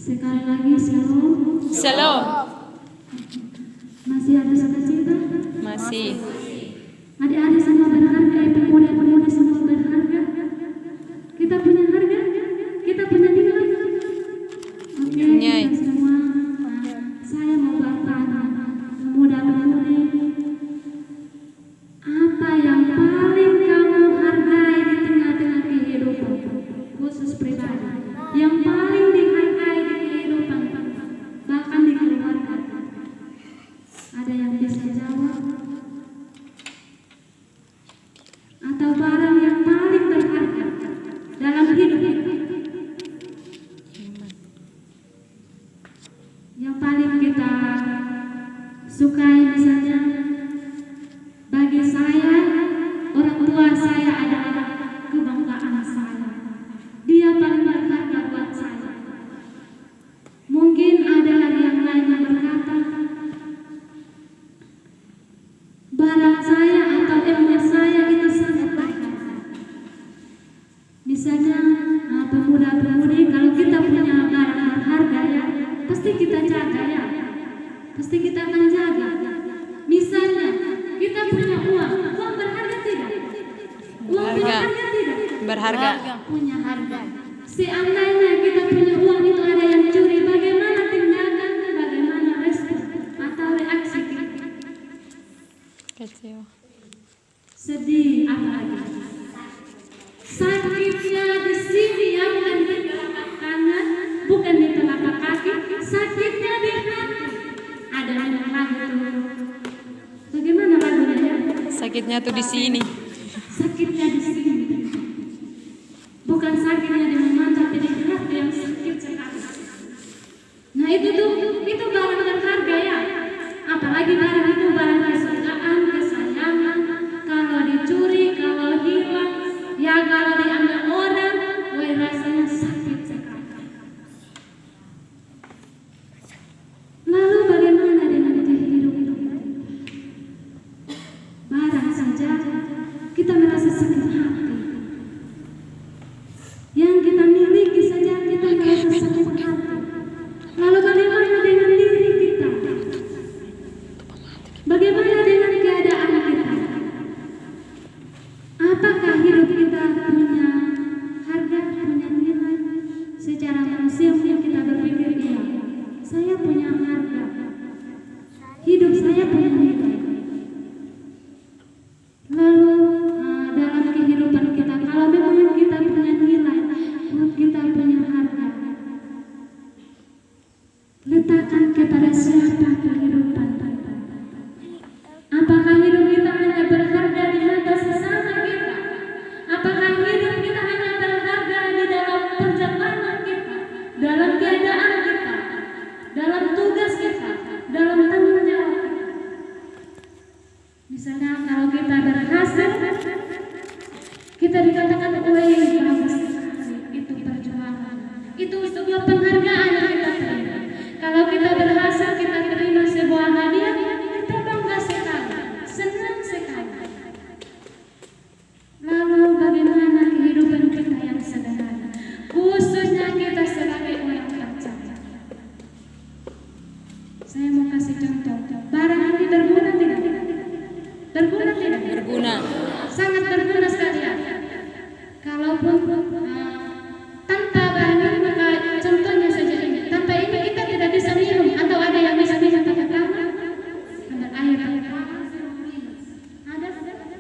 Sekali lagi shalom. Shalom. Masih ada sukacita? Masih. Adik-adik semua berharga, pemuda-pemudi semua berharga. Kita punya harga, kita punya nilai. Oke, Punya. kita semua. Saya mau bertanya, pemuda-pemudi, apa yang paling kamu hargai di tengah-tengah kehidupan, khusus pribadi? Yang paling dihargai di kehidupan, bahkan di keluarga. Ada yang bisa jawab? Atau barang yang paling berharga dalam hidup kita, yang paling kita sukai? Misalnya bagi saya, orang tua saya adalah kebanggaan saya. Dia paling berharga buat saya. Mungkin ada lagi yang lain yang berkata barang saya atau emas saya itu sangat berharga. Misalnya pemuda-pemudi, kalau kita punya barang berharga ya, pasti kita jaga ya. Pasti kita akan jaga. Misalnya kita punya uang berharga tidak? Uang berharga tidak? Berharga. Punya harga. Seandainya kita punya uang itu ada yang curi, bagaimana tindakan, bagaimana respon atau reaksi kita? Kecewa. Sedih, apa lagi? Sakitnya di sini ya, bukan di telapak tangan, bukan di telapak kaki, sakitnya di hati. Ada yang lagu tuh. Bagaimana lagunya ya? Sakitnya tuh di sini. Sakitnya di sini. Bukan sakitnya di mana, tapi di hati yang sakit sekali. Nah itu barang berharga ya. Apalagi barang itu barang kesukaan, kesayangan. Kalau dicuri, kalau hilang, ya kalau diambil orang, woi rasanya sakit sekali. Lalu bagaimana dengan kehidupan? Barang saja kita merasa sakit hati. Yang kita miliki saja kita merasa sakit hati. Lalu bagaimana dengan diri kita? Bagaimana dengan keadaan kita? Apakah hidup kita punya harga, punya nilai? Secara manusia mungkin kita berpikir, iya, saya punya harga. Hidup saya punya nilai. Lalu dalam kehidupan kita, kalau memang kita punya nilai, kita punya harga, letakkan kepada siapa kehidupan kita. Apakah hidup kita hanya berharga di mata sesama kita? Apakah hidup kita hanya berharga di dalam perjalanan kita, dalam keadaan kita, dalam tugas kita, dalam tanggung jawab kita? Misalnya kalau kita berhasil, kita dikatakan, wih bagus sekali, itu perjuangan, itu sebuah penghargaan yang kita terima. Kalau kita berhasil, kita terima sebuah hadiah, kita bangga sekali, senang sekali. Lalu bagaimana kehidupan kita yang sederhana, khususnya kita sebagai orang percaya? Saya mau kasih contoh. Barang ini berguna tidak? Berguna tidak? Berguna. Sangat berguna sekali ya. Kalaupun tanpa barang ini, maka contohnya saja ini. Tanpa ini kita tidak bisa minum. Atau ada yang bisa minum pakai tangan? Ambil air. Ada?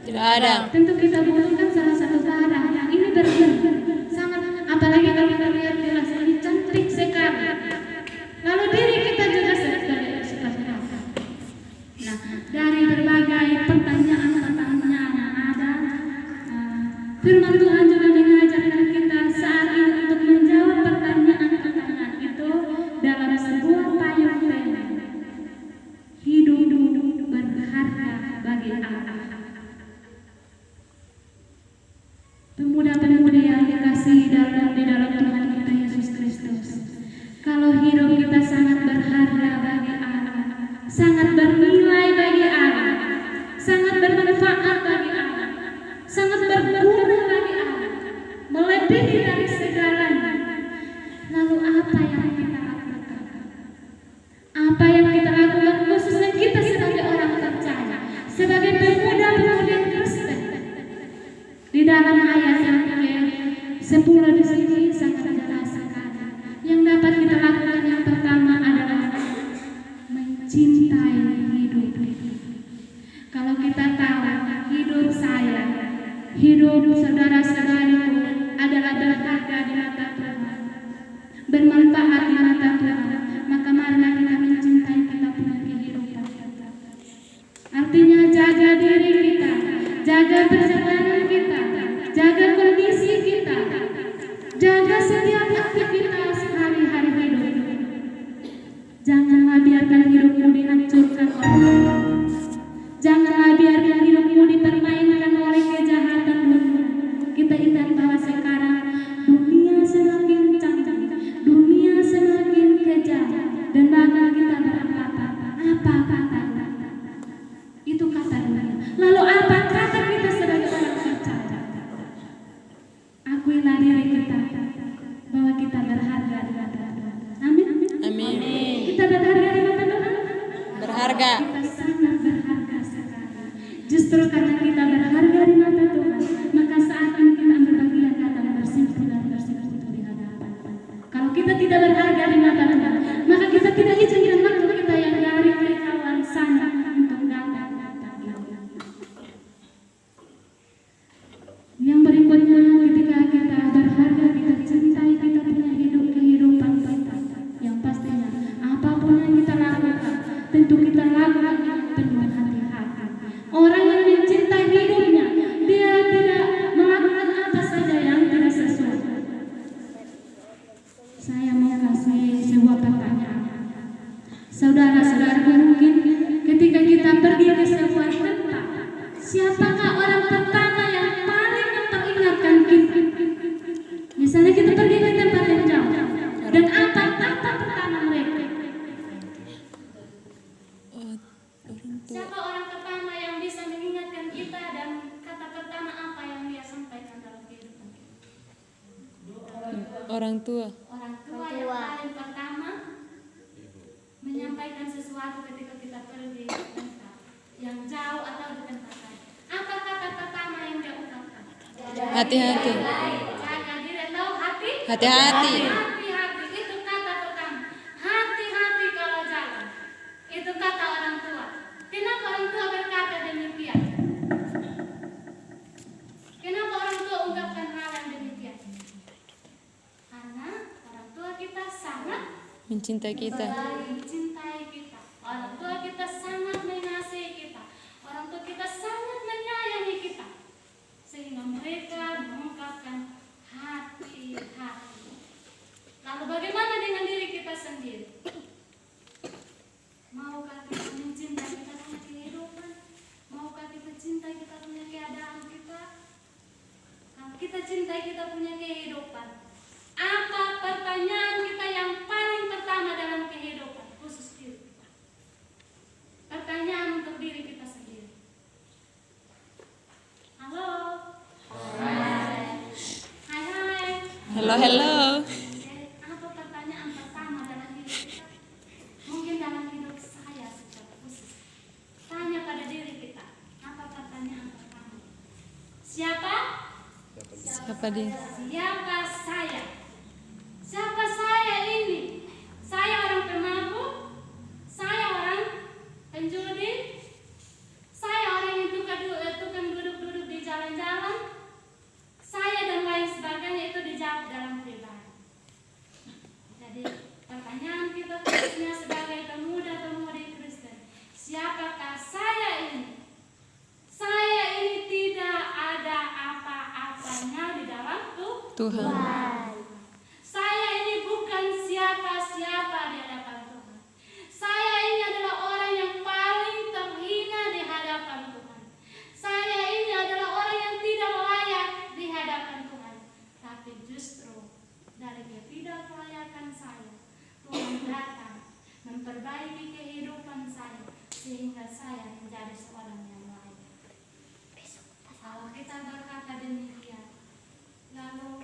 Tidak ada. Tentu kita butuhkan salah satu barang yang ini berguna. Sangat, apalagi kalau kita lihat gelas ini cantik sekali. Lalu diri kita juga seperti apa? Nah, dari berbagai pertanyaan yang ada, firman Tuhan juga mengajarkan kita saat ini untuk menjawab pertanyaan-pertanyaan itu dalam sebuah payung pena. Hidup berharga bagi Allah. Pemuda-pemudi yang dikasihi di dalam Tuhan kita Yesus Kristus, kalau hidup kita sangat berharga bagi Allah, sangat bernilai bagi Allah, sangat bermanfaat bagi Allah, sangat berguna bagi Allah, melebihi dari segalanya. Lalu apa yang kita lakukan? dalam ayat yang ke-10 di sini sangat jelas sekali. Yang dapat kita lakukan yang pertama adalah mencintai hidup. Kalau kita tahu hidup saya, hidup saudara-saudariku adalah berharga di mata Tuhan, bermanfaat di mata Tuhan, maka marilah kita mencintai kita punya kehidupan. Artinya jaga diri kita, jaga perjalanan kita, jaga kondisi kita, jaga setiap aktivitas hari-hari hidup. Janganlah biarkan hidupmu dihancurkan oleh orang. Janganlah biarkan hidupmu dipermainkan oleh kejahatan dunia. Kita ingat bahwa sekarang dunia semakin canggih, dunia semakin kejam, dan bahkan kita beranggapan apa kata itu kata dunia. Lalu apa kata kita sebagai orang percaya? Akuilah diri kita bahwa kita berharga di mata Tuhan. Amin. Amin. Kita berharga di mata Tuhan. Berharga. Kita sangat berharga sekali. Justru karena kita berharga di mata Tuhan, maka saat ini kita ambil bagian datang bersimpuh dan bersekutu di hadapan. Kalau kita tidak berharga di mata Tuhan, maka kita tidak izinkan waktu kita yang dari kekauan sana untuk datang. Yang berikutnya, ketika kita berharga, kita cintai, kita punya kehidupan kita. Yang pastinya, apapun yang kita lakukan, tentu kita lakukan dengan penuh hati-hati. Orang yang mencintai hidupnya, dia tidak melakukan apa saja yang tidak sesuai. Saya mau kasih sebuah pertanyaan. Saudara-saudaraku, mungkin ketika kita pergi ke sebuah tempat, siapakah orang pertama yang paling memperingatkan kita? Misalnya kita pergi ke tempat yang jauh, dan apa kata pertama mereka? Siapa orang pertama yang bisa mengingatkan kita, dan kata pertama apa yang dia sampaikan dalam kehidupan kita? Orang tua. Orang tua yang paling pertama menyampaikan sesuatu ketika kita pergi ke tempat yang jauh atau di tempat lain. Apa kata pertama yang dia ungkapkan? Hati-hati. Jaga diri atau hati? Hati-hati. Hati-hati, itu kata pertama. Hati-hati kalau jalan. Itu kata orang tua. Kenapa orang tua berkata demikian? Kenapa orang tua ungkapkan hal yang demikian? Karena orang tua kita sangat Mencintai kita. mencintai kita. Orang tua kita sangat mengasihi kita. Orang tua kita sangat menyayangi kita. Sehingga mereka mengungkapkan hati-hati. Lalu bagaimana dengan diri kita sendiri? Maukah kita mencintai kita punya kehidupan? Maukah kita cintai kita punya keadaan kita? Kalau kita cintai kita punya kehidupan, apa pertanyaan kita yang paling pertama dalam kehidupan, khusus diri kita? Pertanyaan untuk diri kita sendiri. Halo. Hai. Hai. Hello, hello. Apa pertanyaan pertama dalam hidup kita? Mungkin dalam hidup saya secara khusus. Tanya pada diri kita, apa pertanyaan pertama? Siapa? Siapa dia? Siapa saya? Siapa saya ini? Saya orang pemabuk? Saya orang penjudi? Saya orang yang tukang duduk-duduk di jalan-jalan? Saya dan lain sebagainya itu dijawab dalam pribadi. Jadi pertanyaan kita khususnya sebagai pemuda-pemudi Kristen, siapakah saya ini? Saya ini tidak ada apa-apanya di dalam Tuhan. Saya ini bukan siapa-siapa di hadapan Tuhan. Saya ini adalah orang yang paling terhina di hadapan Tuhan. Saya ini adalah orang yang tidak layak di hadapan Tuhan. Tapi justru dari ketidaklayakan saya, Tuhan datang memperbaiki kehidupan saya sehingga saya menjadi seorang yang layak. Kalau kita berkata demikian, lalu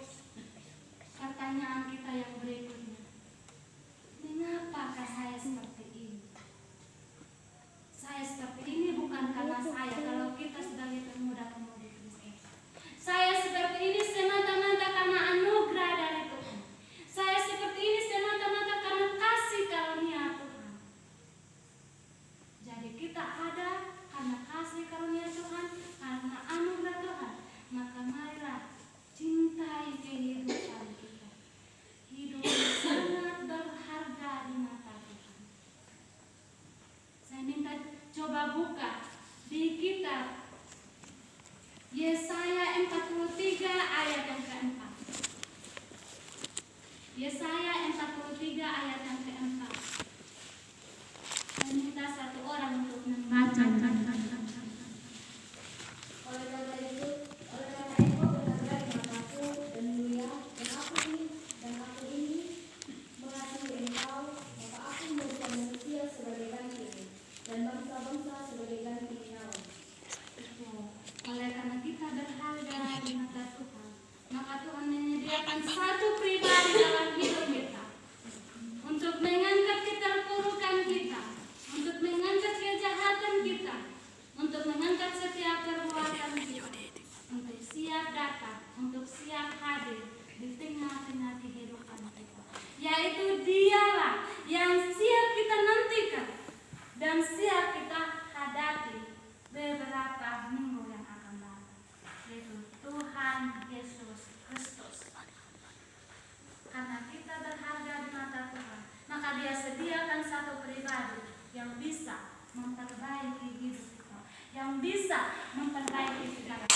yang bisa memperbaiki segala.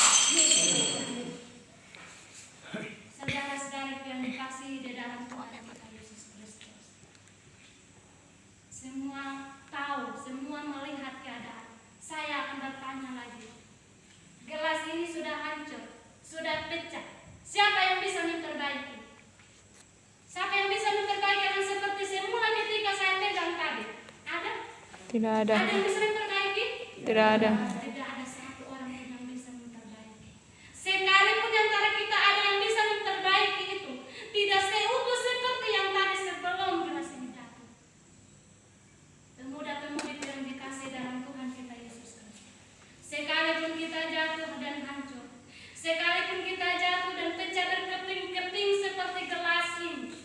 Saudara-saudara yang dikasihi di dalam Tuhan kita Yesus Kristus, semua tahu, semua melihat keadaan. Saya akan bertanya lagi. Gelas ini sudah hancur, sudah pecah. Siapa yang bisa memperbaiki? Siapa yang bisa memperbaiki yang seperti semula ketika saya pegang tadi? Ada? Tidak ada. Ada yang bisa memperbaiki? Tidak ada. Tidak ada satu orang pun yang bisa memperbaiki. Sekalipun di antara kita ada yang bisa memperbaiki itu, tidak seutuh seperti yang tadi sebelum gelas ini jatuh. Pemuda-pemudi yang dikasih dalam Tuhan kita Yesus Kristus. Sekalipun kita jatuh dan hancur, sekalipun kita jatuh dan pecah berkeping-keping seperti gelas ini,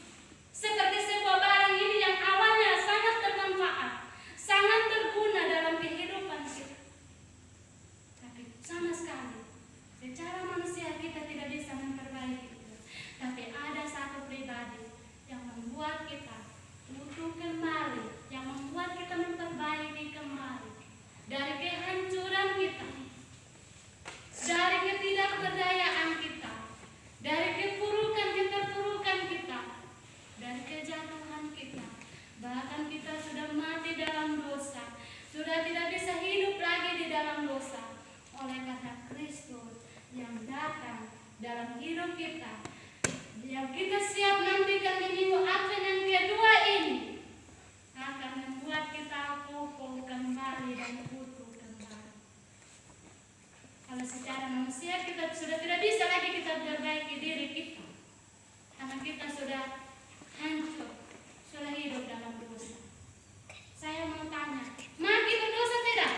seperti sebuah barang ini yang awalnya sangat bermanfaat, sangat berguna dalam kehidupan kita, tapi sama sekali secara manusia kita tidak bisa memperbaiki itu. Tapi ada satu pribadi yang membuat kita utuh kembali, yang membuat kita memperbaiki kembali dari kehancuran kita, dari ketidakberdayaan kita, dari keterpurukan kita, dari kejatuhan kita. Bahkan kita sudah mati dalam dosa, sudah tidak bisa hidup lagi di dalam dosa. Oleh karena Kristus yang datang dalam hidup kita, yang kita siap nantikan di minggu Advent yang kedua ini, akan membuat kita kokoh kembali dan utuh kembali. Kalau secara manusia kita sudah tidak bisa lagi kita perbaiki diri kita, karena kita sudah hancur, sudah hidup dalam dosa. Saya mau tanya, mati berdosa tidak?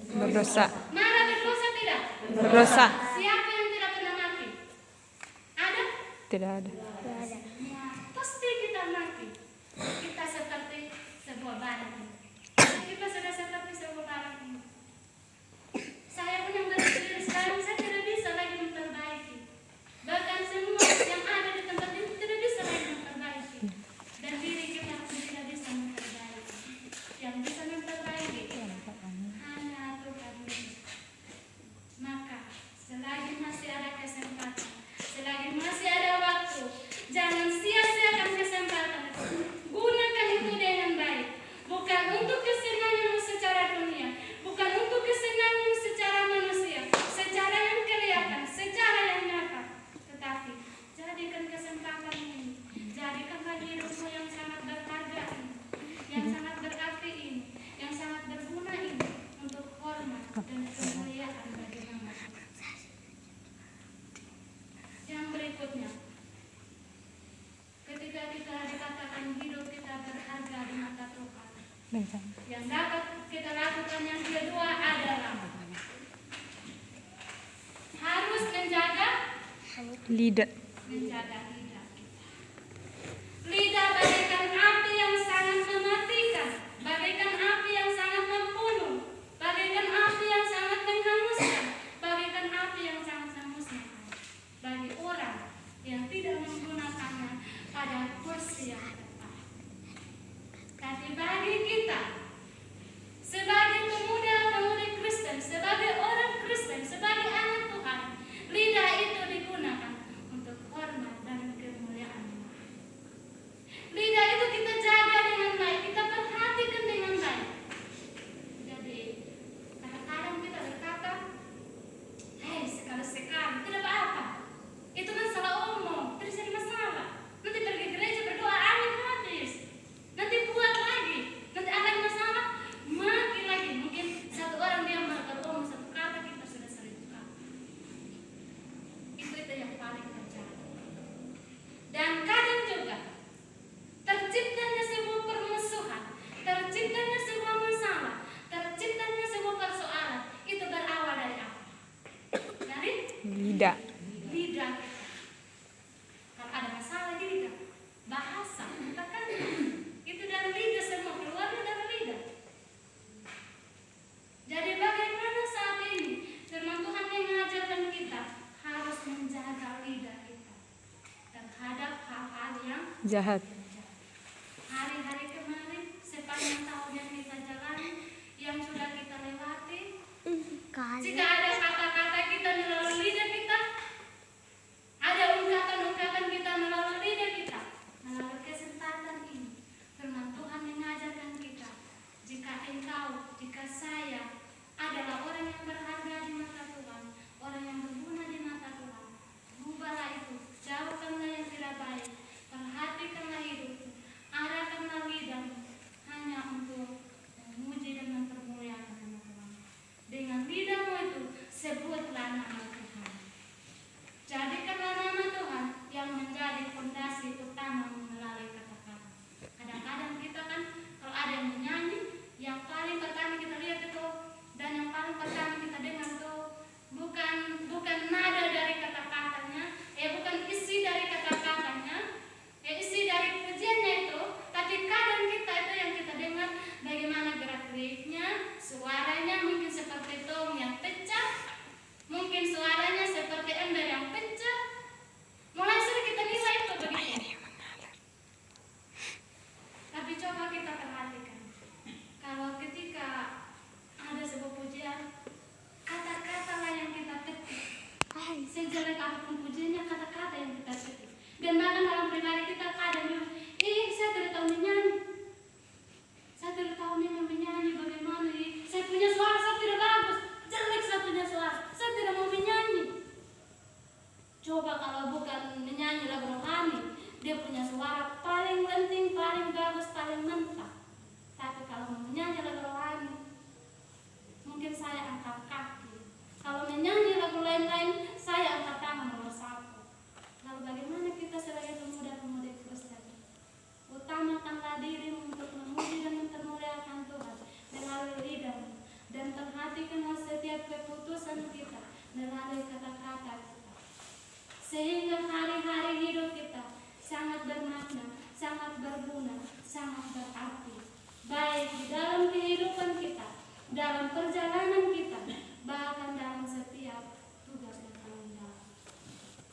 Berdosa. Marah berdosa tidak? Berdosa. Siapa yang tidak pernah mati? Ada? Tidak ada. Ya, pasti kita mati. Kita seperti sebuah barang ini. Kita sudah seperti sebuah barang ini. Saya pun yang berdiri sekarang, saya tidak bisa lagi memperbaiki. Bahkan semua yang ada di tempat ini tidak bisa lagi memperbaiki. Dan diri kita pun tidak bisa memperbaiki. Yang bisa memperbaiki hanya Tuhan Yesus. Maka selagi masih ada kesempatan, selagi masih ada waktu, jangan sia-siakan kesempatan itu. Gunakan itu dengan baik. Bukan untuk kesenangan secara dunia, bukan untuk kesenangan secara manusia, secara yang kelihatan, secara yang nyata. Tetapi jadikan kesempatan ini, jadikanlah hidupmu yang sangat berharga ini, yang sangat berarti ini, yang sangat berguna ini, untuk hormat dan kemuliaan bagi nama Tuhan. Yang berikutnya, ketika kita dikatakan hidup kita berharga di mata Tuhan, yang dapat kita lakukan yang kedua adalah harus menjaga Lidah. lidah kita. Lidah bagaikan api yang sangat mematikan, bagaikan api yang sangat membunuh, bagaikan api yang sangat menghanguskan, bagaikan api yang sangat memusnahkan bagi orang yang tidak menggunakannya pada kursi yang tepat. Tapi bagi kita sebagai pemuda-pemudi Kristen, sebagai orang Kristen, sebagai anak Tuhan, lidah itu digunakan untuk hormat dan kemuliaan. Lidah itu kita jaga dengan baik, kita perhatikan dengan baik. Jadi kadang-kadang kita berkata, hei sekali-sekali, tidak apa-apa. Itu kan salah omong, tidak jadi masalah. Nanti pergi gereja berdoa, amin habis. Nanti buat lagi, nanti ada masalah, mati lagi. Mungkin satu orang dia beromong satu kata, kita sudah seribu kata. Itu yang paling terjadi. Dan kadang juga terciptanya sebuah permusuhan, terciptanya sebuah masalah, terciptanya sebuah persoalan. Itu berawal dari apa? Dari Lidah. lidah. Kalau ada masalah di lidah, bahasa, katakan itu dari lidah, semua keluarnya dari lidah. Jadi bagaimana saat ini firman Tuhan mengajarkan kita harus menjaga lidah kita terhadap hal-hal yang Jahat. hari-hari kemarin sepanjang tahun yang kita jalani, yang sudah kita lewati, Jika ada kata-kata kita melalui lidah kita, ada ungkapan-ungkapan kita melalui lidah kita, melalui kesempatan ini, firman Tuhan mengajarkan kita, jika engkau, jika saya adalah orang yang berharga di mata Tuhan, orang yang berguna di mata Tuhan, rubahlah itu, jauhkanlah yang tidak baik, perhatikanlah hidupmu, arahkanlah lidahmu hanya untuk memuji dan mempermuliakan nama Tuhan. Dengan lidahmu itu sebutlah nama Tuhan. Jadikanlah nama Tuhan yang menjadi fondasi utama melalui kata-kata. Kadang-kadang kita kan kalau ada yang menyanyi, yang paling pertama kita lihat itu dan yang paling pertama kita dengar itu bukan nada dari kata-katanya, bukan isi dari kata-katanya, isi dari pujiannya itu, tapi kadang kita itu yang kita dengar bagaimana gerak-geriknya, suaranya mungkin seperti tong yang pecah, mungkin suaranya seperti ember yang pecah. Mulai sering kita nilai itu begitu. Tapi coba kita perhatikan, kalau ketika ada sebuah pujian, kata-kata lah yang kita ketik. Sejelek apapun pujiannya, kata-kata yang kita ketik. Dan bahkan dalam pribadi kita kadang bilang, saya tidak tahu menyanyi. Saya tidak tahu memang menyanyi bagaimana. Saya punya suara, saya tidak bagus. Jelek saya punya suara. Saya tidak mau menyanyi. Coba kalau bukan menyanyi lagu rohani, dia punya suara paling penting, paling bagus, paling mentah. Tapi kalau mau menyanyi lagu rohani, mungkin saya angkat kaki. Kalau menyanyi lagu lain-lain, saya angkat tangan nomor 1. Lalu bagaimana kita sebagai pemuda-pemudi Kristen? Utamakanlah dirimu untuk memuji dan mempermuliakan Tuhan melalui lidahmu, dan perhatikanlah setiap keputusan kita melalui kata-kata kita, sehingga hari-hari hidup kita sangat bermakna, sangat berguna, sangat berarti, baik di dalam kehidupan kita, dalam perjalanan kita, bahkan dalam setiap tugas dan tanggung jawab.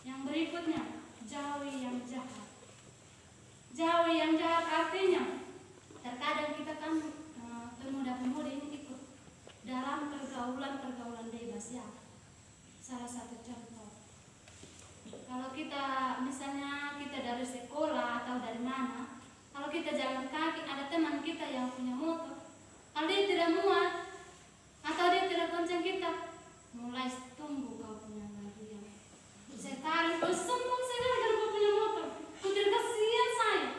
Yang berikutnya, jauhi yang jahat. Jauhi yang jahat artinya, terkadang kita kan pemuda-pemudi ini ikut dalam pergaulan-pergaulan bebas ya. Salah satu contoh, kalau kita misalnya kita dari sekolah atau dari mana, kalau kita jalan kaki, ada teman kita yang punya motor, kalau dia tidak muat atau dia tidak gonceng kita, mulai tunggu kau punya lagi yang sekarang kau sombong sekali kalau kau punya motor, kau tidak kasihan saya,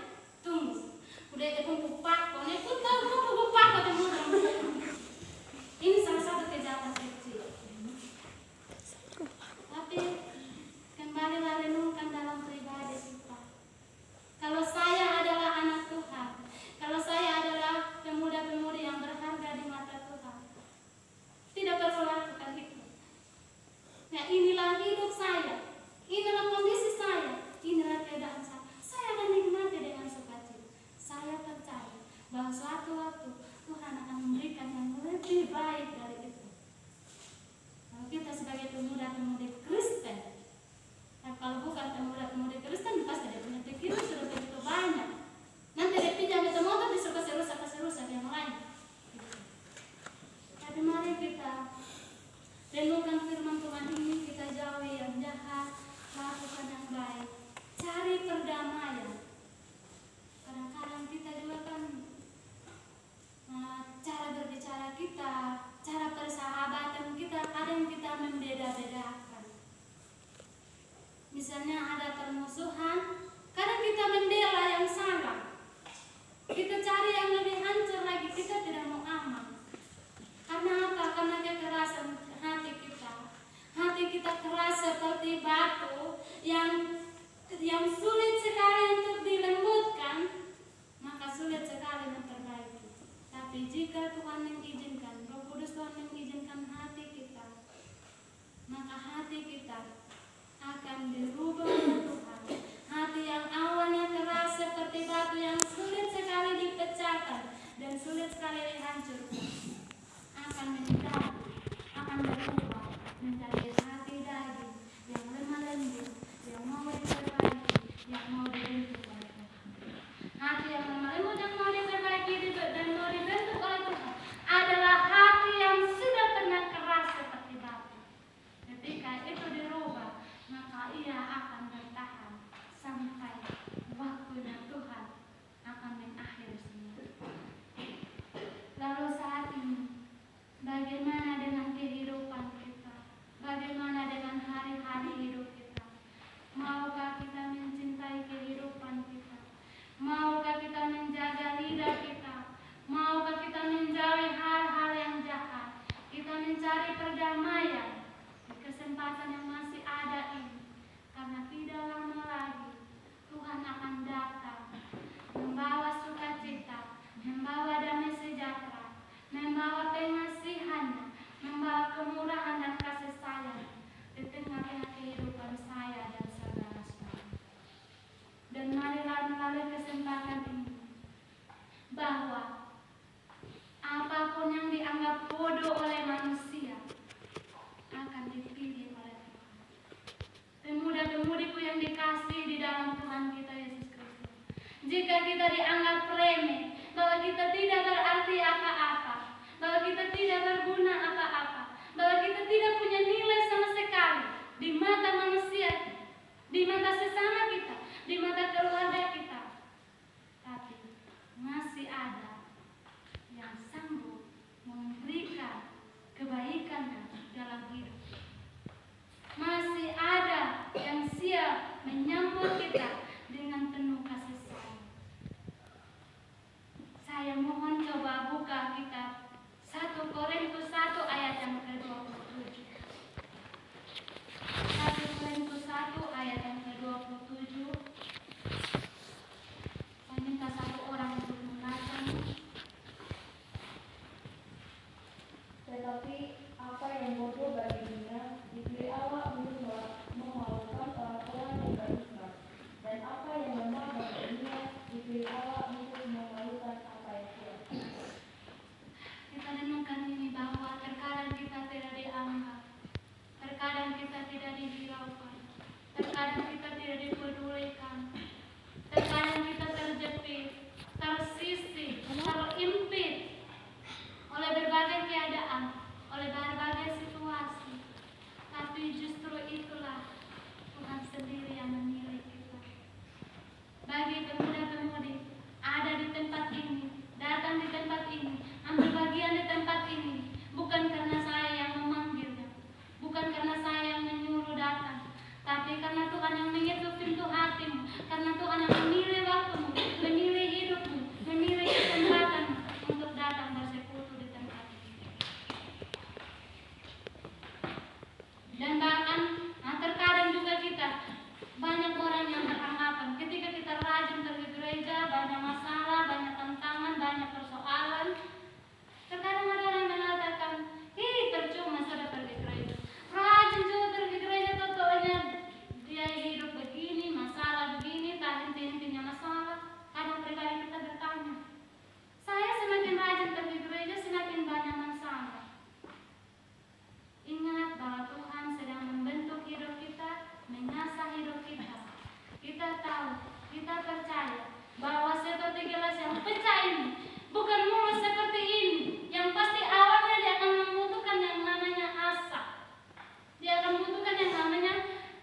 tunggu udah itu pun pupako, aku tahu kau pupako di motor. Ini salah satu kejahatan kecil. Tapi kembalilah renungkan dalam pribadi kita. Kalau saya adalah anak Tuhan, kalau saya adalah pemuda-pemudi yang berharga di mata Tuhan, tidak perlu lakukan itu. Nah, inilah hidup saya, inilah kondisi saya, inilah keadaan saya. Saya akan nikmati dengan sukacita. Saya percaya bahwa suatu waktu Tuhan akan memberikan yang lebih baik dari itu. Kalau kita sebagai pemuda-pemudi Kristen, nah kalau bukan pemuda-pemudi Kristen, pasti dia punya pikiran sudah begitu banyak. Nanti dia pinjam itu motor disuruh kasih-rusak yang lain. Tapi mari kita renungkan firman Tuhan ini, kita jauhi yang jahat, lakukan yang baik, cari perdamaian. Kadang-kadang kita juga kan cara berbicara kita, cara persahabatan kita, kadang kita membeda-bedakan. Misalnya ada permusuhan, kadang kita membela yang salah. Kita cari yang lebih hancur lagi, kita tidak mau aman. Karena apa? Karena kekerasan hati kita. Hati kita keras seperti batu yang sulit sekali untuk dilembutkan, maka sulit sekali memperbaiki. Tapi jika Tuhan mengizinkan, Roh Kudus Tuhan mengizinkan hati kita, maka hati kita akan dirubah oleh Tuhan. Hati yang awalnya keras seperti batu yang sulit sekali dipecahkan dan sulit sekali dihancurkan, akan menjadi kedamaian di kesempatan yang masih ada ini, karena tidak lama lagi Tuhan akan datang membawa sukacita, membawa damai sejahtera, membawa pengasihannya, membawa kemurahan dan kasih sayang di tengah-tengah kehidupan saya dan saudara-saudara. Dan marilah melalui kesempatan ini bahwa apapun yang dianggap bodoh oleh manusia akan dipilih oleh Tuhan. Pemuda-pemudiku yang dikasih di dalam Tuhan kita Yesus Kristus, jika kita dianggap remeh, bahwa kita tidak berarti apa-apa, bahwa kita tidak berguna apa-apa, bahwa kita tidak punya nilai sama sekali di mata manusia, di mata sesama kita, di mata keluarga kita, tapi masih ada yang sanggup memberikan kebaikannya dalam hidup. Masih ada yang siap menyambut kita dengan penuh kasih sayang. Saya mohon coba buka kitab 1 Korintus 1 ayat yang ke-27. 1 Korintus 1 ayat yang ke-27. Saya minta satu orang untuk membacanya. Tetapi apa yang bodoh bagi dunia diberi Allah untuk memalukan orang-orang yang beriman, dan apa yang lemah bagi dunia diberi Allah untuk memalukan apa yang kuat. Kita renungkan ini bahwa terkadang kita tidak dianggap, terkadang kita tidak dihiraukan, terkadang kita tidak dipedulikan, terkadang kita terjepit, tersisih, terimpit oleh berbagai keadaan, oleh berbagai situasi. Tapi justru itulah Tuhan sendiri yang memilih kita. Bagi pemuda-pemudi ada di tempat ini, datang di tempat ini, ambil bagian di tempat ini, bukan karena saya yang memanggilnya, bukan karena saya yang menyuruh datang, tapi karena Tuhan yang mengetuk pintu hatimu, karena Tuhan yang memilih waktumu, memilih hidupmu, memilih kesempatanmu untuk datang bersekutu di tempat ini. Dan bahkan terkadang juga kita banyak orang yang beranggapan ketika kita rajin pergi gereja, banyak masalah, banyak tantangan, banyak persoalan. Terkadang ada orang yang mengatakan, percuma sudah pergi gereja, rajin juga pergi gereja, totonya dia hidup begini, masalah begini, tak henti-hentinya masalah. Kadang pribadi kita bertanya, saya semakin rajin pergi gereja, semakin banyak masalah. Ingat bahwa Tuhan sedang membentuk hidup kita, mengasah hidup kita. Kita tahu, kita percaya bahwa seperti gelas yang pecah ini bukan mulus seperti ini, yang pasti awalnya dia akan membutuhkan yang namanya asap. Dia akan membutuhkan yang namanya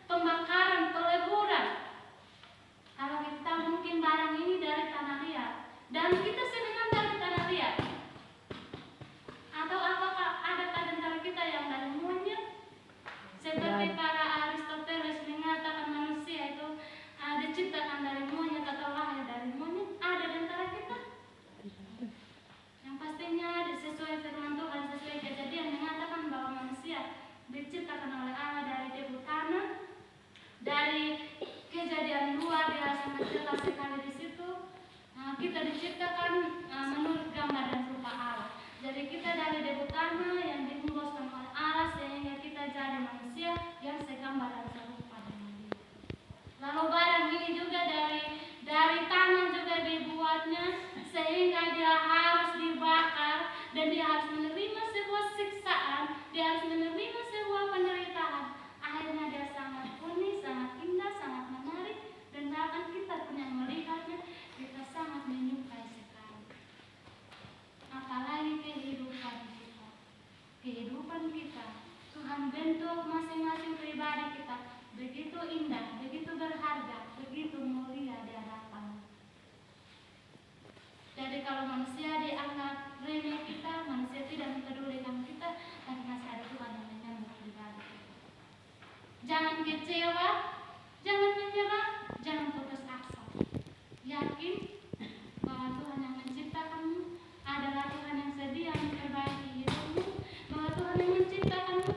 pembakaran, peleburan. Kalau kita mungkin barang ini dari tanah liat, dan kita sebenarnya dari tanah liat, atau apakah ada antara kita yang dari monyet? Seperti para Aristoteles mengatakan manusia itu diciptakan dari monyet atau lahir dari monyet. Ada di antara kita? Yang pastinya sesuai firman Tuhan, sesuai Kejadian mengatakan bahwa manusia diciptakan oleh Allah dari debu tanah. Dari Kejadian 2 dia sangat jelas sekali di situ. Kita diciptakan menurut gambar dan rupa Allah. Jadi kita dari debu tanah yang dihembuskan oleh Allah sehingga kita jadi manusia yang segambar dan serupa dengan Dia. Lalu barang ini juga dari tanah juga dibuatnya sehingga dia harus dibakar dan dia harus menerima sebuah siksaan, dia harus menerima sebuah penderitaan. Akhirnya dia sangat unik, sangat indah, sangat menarik, dan bahkan kita pun yang melihatnya kita sangat menyukai sekali. Apalagi kehidupan kita. Kehidupan kita, Tuhan bentuk masing-masing pribadi kita begitu indah, begitu berharga, begitu mulia di hadapan. Jadi kalau manusia dianggap remeh kita, manusia tidak mempedulikan kita, tapi masih ada Tuhan yang menyambut pribadi kita. Jangan kecewa, jangan menyerah, jangan putus asa. Yakin bahwa Tuhan yang menciptakanmu adalah Tuhan yang sedia memperbaiki hidupmu, bahwa Tuhan yang menciptakanmu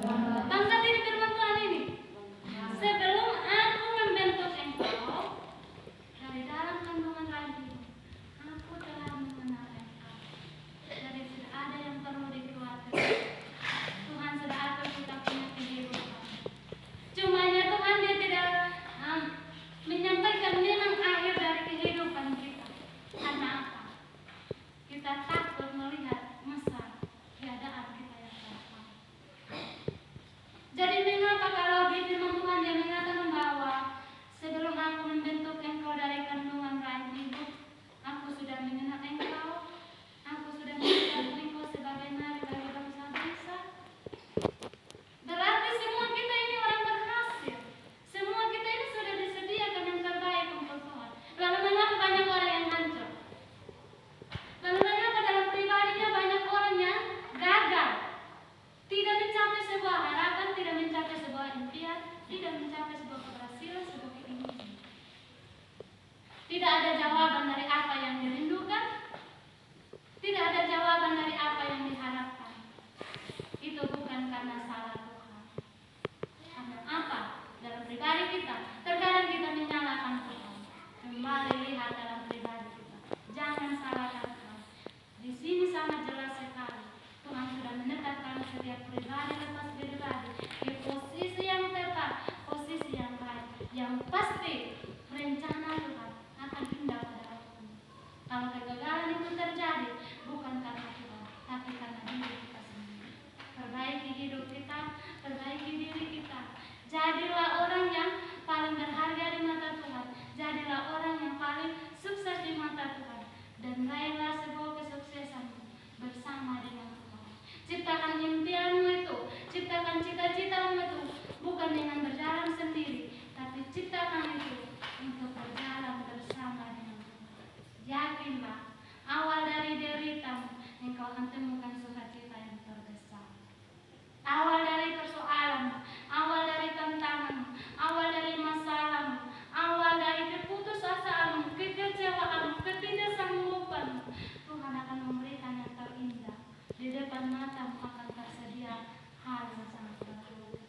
Bangga diri firman Tuhan ini. Sebelum aku membentuk engkau dari dalam kandungan rahim, aku telah mengenal engkau. Jadi tidak ada yang perlu dikhawatirkan. Tuhan sudah atur kita punya kehidupan. Cumanya Tuhan dia tidak menyampaikan memang akhir dari kehidupan kita. Karena apa? Kita takut melihat masa keadaan kita yang datang. Jadi mengapa kalau di firman Tuhan dia mengatakan bahwa sebelum aku membentuk engkau dari kandungan rahim ibu, aku sudah mengenal engkau, aku sudah mengenal engkau sebagai nabi bagi bangsa-bangsa. Berarti semua kita ini orang berhasil. Semua kita ini sudah disediakan yang terbaik untuk Tuhan. Lalu mengapa banyak orang yang hancur? Lalu mengapa dalam pribadinya banyak orang yang gagal? Tidak mencapai sebuah harapan, tidak mencapai sebuah impian, tidak mencapai sebuah keberhasilan, sebuah keinginan. Tidak ada jawaban dari apa yang dirindukan, tidak ada jawaban dari apa yang diharapkan. Itu bukan karena salah Tuhan. Karena apa? Dalam pribadi kita, terkadang kita menyalahkan Tuhan. Kembali lihat dalam pribadi kita. Jangan salahkan Tuhan. Di sini sangat jelas sekali. Tuhan sudah menetapkan setiap pribadi lepas pribadi di posisi yang tepat, posisi yang baik, yang pasti rencana Tuhan akan indah pada waktu ini. Kalau kegagalan itu terjadi bukan karena Tuhan, tapi karena diri kita sendiri. Perbaiki hidup kita, perbaiki diri kita. Jadilah orang yang paling berharga di mata Tuhan. Jadilah orang yang paling sukses di mata Tuhan. Dan raihlah sebuah kesuksesan bersama dengan Tuhan. Ciptakan impianmu itu, ciptakan cita-citamu itu bukan dengan berjalan sendiri, tapi ciptakan itu untuk berjalan bersama dengan Tuhan. Yakinlah, awal dari deritamu engkau akan temukan sukacita yang terbesar. Awal dari persoalanmu, awal dari tantanganmu, awal dari masalahmu, awal dari keputusasaanmu, kekecewaanmu, ketidaksanggupanmu, Tuhan akan memberikan yang terindah. Di depan matamu akan tersedia hal yang sangat bagus.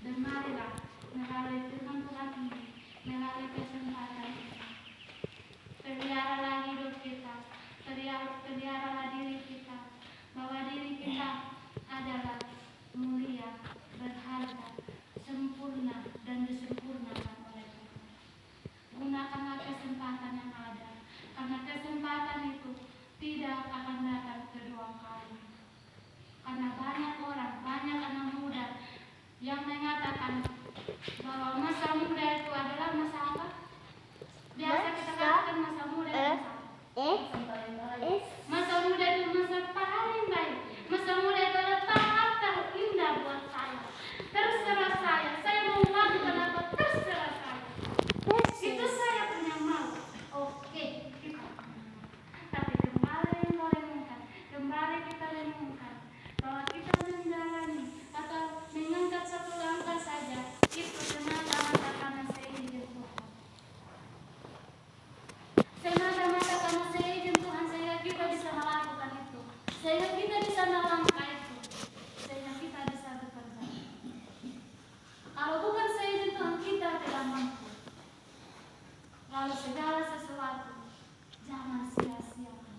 Dan marilah melalui firman Tuhan ini, melalui kesempatan ini, peliharalah hidup kita, peliharalah diri kita, bahwa diri kita adalah mulia, berharga, sempurna, dan disempurnakan oleh Tuhan. Gunakanlah kesempatan yang ada, karena kesempatan itu tidak akan datang kedua kali. Karena banyak orang, banyak anak muda yang mengatakan bahwa masa muda itu adalah masa apa? Biasa kita katakan masa muda itu masa muda itu masa paling baik. Masa muda itu adalah tahap terindah buat saya. Terserah saya mau melakukan apa, terserah saya. Itu saya punya mau. Oke, kita. Tapi kembali kita renungkan bahwa kita menjalani atau mengangkat satu langkah saja itu semata-mata karena seizin Tuhan. Semata-mata karena seizin Tuhan sehingga kita bisa melakukan itu, sehingga kita bisa melangkah itu, sehingga kita bisa bekerja. Kalau bukan seizin Tuhan kita tidak mampu. Lalu segala sesuatu jangan sia-siakan.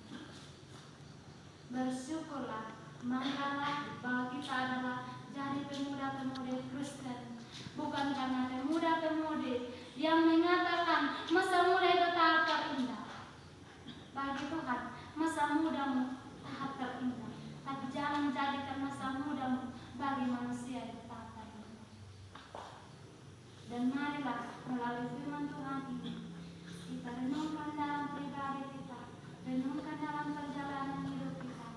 Bersyukurlah, banggalah bahwa kita adalah jadi pemuda-pemudi Kristen, bukan karena pemuda-pemudi yang mengatakan masa muda itu tahap terindah. Bagi Tuhan, masa mudamu tahap terindah, tapi jangan jadikan masa mudamu bagi manusia itu tahap terindah. Dan marilah melalui firman Tuhan ini kita renungkan dalam pribadi kita, renungkan dalam perjalanan hidup kita,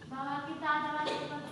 bahwa kita adalah seperti